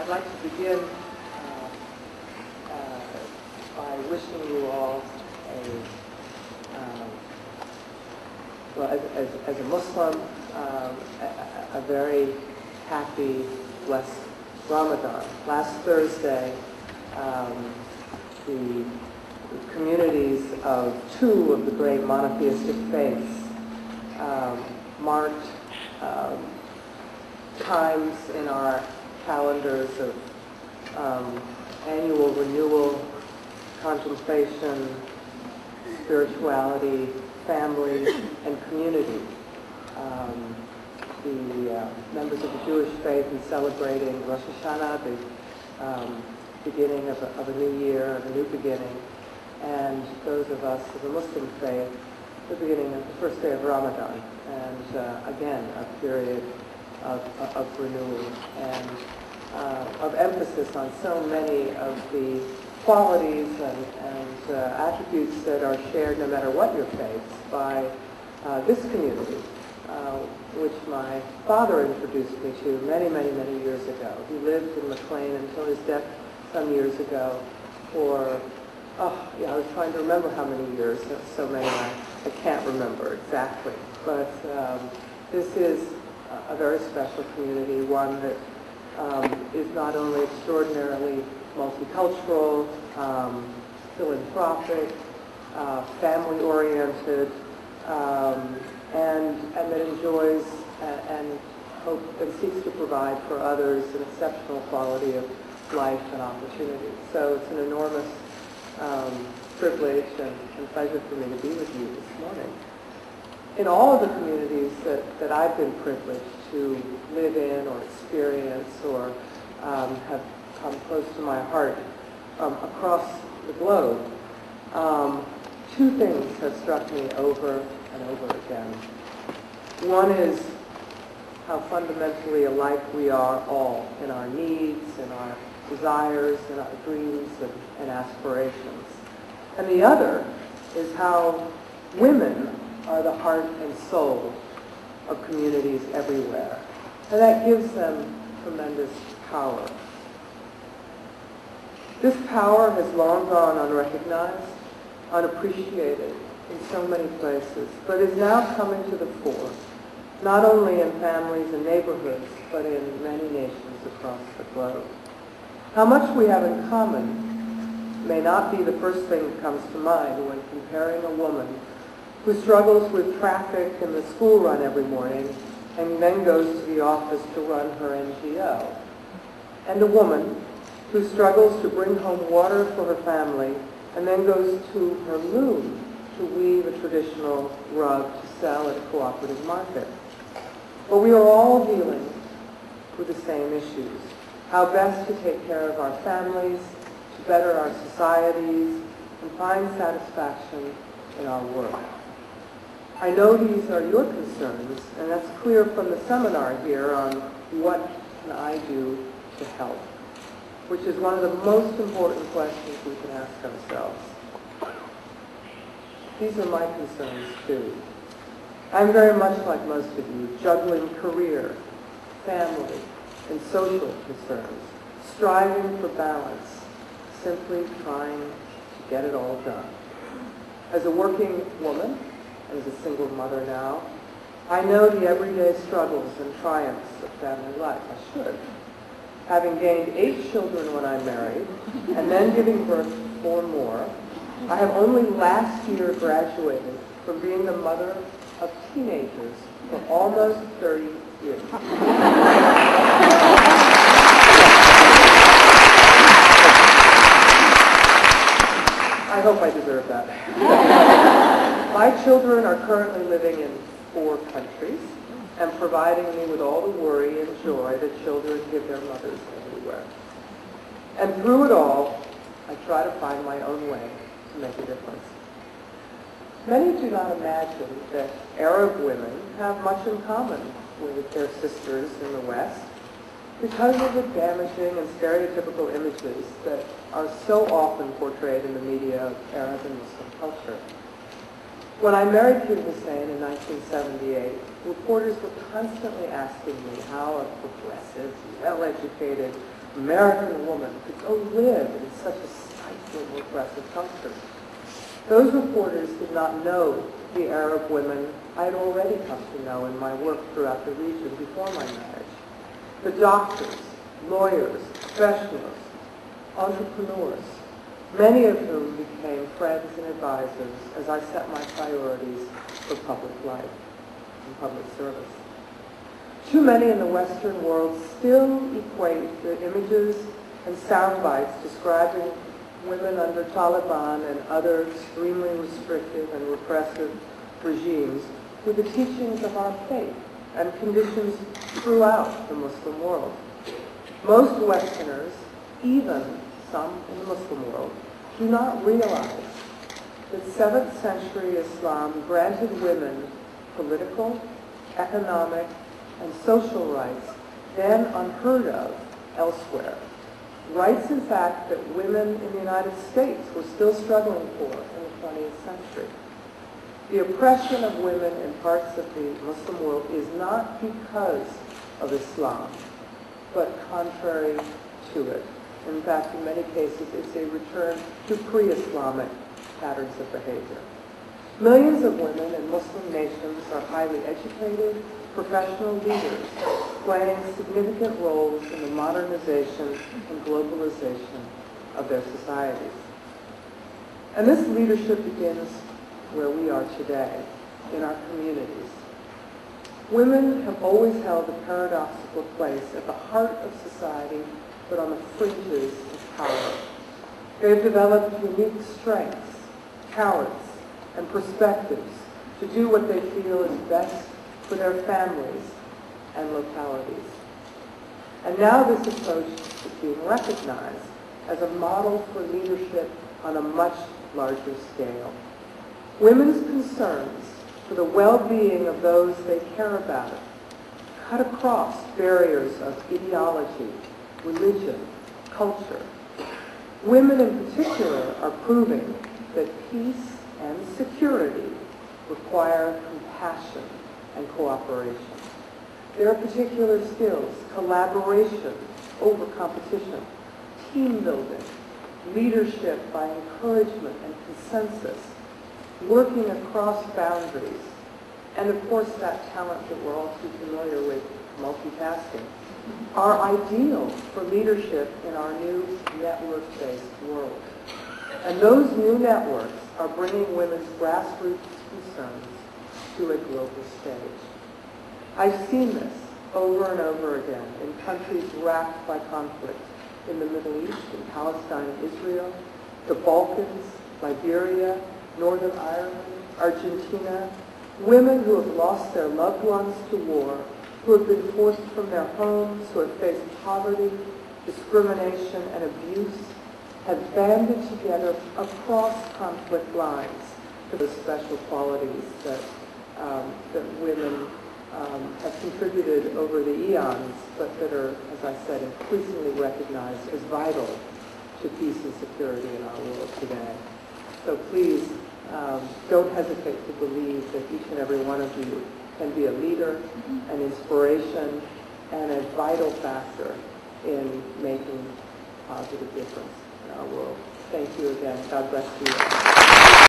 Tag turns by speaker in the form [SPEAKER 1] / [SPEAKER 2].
[SPEAKER 1] I'd like to begin by wishing you all as a Muslim, a very happy, blessed Ramadan. Last Thursday, the communities of two of the great monotheistic faiths marked times in our calendars of annual renewal, contemplation, spirituality, family, and community. The members of the Jewish faith in celebrating Rosh Hashanah, the beginning of a new year, of a new beginning, and those of us of the Muslim faith, the beginning of the first day of Ramadan, and again, a period of renewal and of emphasis on so many of the qualities and attributes that are shared no matter what your faith by this community, which my father introduced me to many, many, many years ago. He lived in McLean until his death some years ago for, I was trying to remember how many years, so many I can't remember exactly. But this is a very special community, one that is not only extraordinarily multicultural, philanthropic, family-oriented, and that enjoys and seeks to provide for others an exceptional quality of life and opportunity. So it's an enormous privilege and pleasure for me to be with you this morning. In all of the communities that I've been privileged to live in or experience or have come close to my heart across the globe, two things have struck me over and over again. One is how fundamentally alike we are all in our needs, in our desires, in our dreams and aspirations. And the other is how women are the heart and soul of communities everywhere. And that gives them tremendous power. This power has long gone unrecognized, unappreciated in so many places, but is now coming to the fore, not only in families and neighborhoods, but in many nations across the globe. How much we have in common may not be the first thing that comes to mind when comparing a woman who struggles with traffic and the school run every morning and then goes to the office to run her NGO, and a woman who struggles to bring home water for her family and then goes to her loom to weave a traditional rug to sell at a cooperative market. But we are all dealing with the same issues. How best to take care of our families, to better our societies, and find satisfaction in our work. I know these are your concerns, and that's clear from the seminar here on what can I do to help, which is one of the most important questions we can ask ourselves. These are my concerns too. I'm very much like most of you, juggling career, family, and social concerns, striving for balance, simply trying to get it all done. As a working woman, and as a single mother now, I know the everyday struggles and triumphs of family life. I should. Having gained 8 children when I married, and then giving birth to 4 more, I have only last year graduated from being the mother of teenagers for almost 30 years. I hope I deserve that. My children are currently living in 4 countries and providing me with all the worry and joy that children give their mothers everywhere. And through it all, I try to find my own way to make a difference. Many do not imagine that Arab women have much in common with their sisters in the West because of the damaging and stereotypical images that are so often portrayed in the media of Arab and Muslim culture. When I married Hussein in 1978, reporters were constantly asking me how a progressive, well-educated American woman could go live in such a stifling, repressive culture. Those reporters did not know the Arab women I had already come to know in my work throughout the region before my marriage. The doctors, lawyers, professionals, entrepreneurs, many of whom became friends and advisors as I set my priorities for public life and public service. Too many in the Western world still equate the images and sound bites describing women under Taliban and other extremely restrictive and repressive regimes with the teachings of our faith and conditions throughout the Muslim world. Most Westerners, even some in the Muslim world, do not realize that 7th century Islam granted women political, economic, and social rights then unheard of elsewhere. Rights, in fact, that women in the United States were still struggling for in the 20th century. The oppression of women in parts of the Muslim world is not because of Islam, but contrary to it. In fact, in many cases, it's a return to pre-Islamic patterns of behavior. Millions of women in Muslim nations are highly educated, professional leaders, playing significant roles in the modernization and globalization of their societies. And this leadership begins where we are today, in our communities. Women have always held a paradoxical place at the heart of society, but on the fringes of power. They have developed unique strengths, talents, and perspectives to do what they feel is best for their families and localities. And now this approach is being recognized as a model for leadership on a much larger scale. Women's concerns for the well-being of those they care about cut across barriers of ideology, religion, culture. Women in particular are proving that peace and security require compassion and cooperation. There are particular skills: collaboration over competition, team building, leadership by encouragement and consensus, working across boundaries, and of course that talent that we're all too familiar with, multitasking, are ideal for leadership in our new network-based world. And those new networks are bringing women's grassroots concerns to a global stage. I've seen this over and over again in countries racked by conflict, in the Middle East, in Palestine and Israel, the Balkans, Liberia, Northern Ireland, Argentina, women who have lost their loved ones to war, who have been forced from their homes, who have faced poverty, discrimination, and abuse, have banded together across conflict lines for the special qualities that women have contributed over the eons, but that are, as I said, increasingly recognized as vital to peace and security in our world today. So please, don't hesitate to believe that each and every one of you can be a leader, an inspiration, and a vital factor in making a positive difference in our world. Thank you again. God bless you.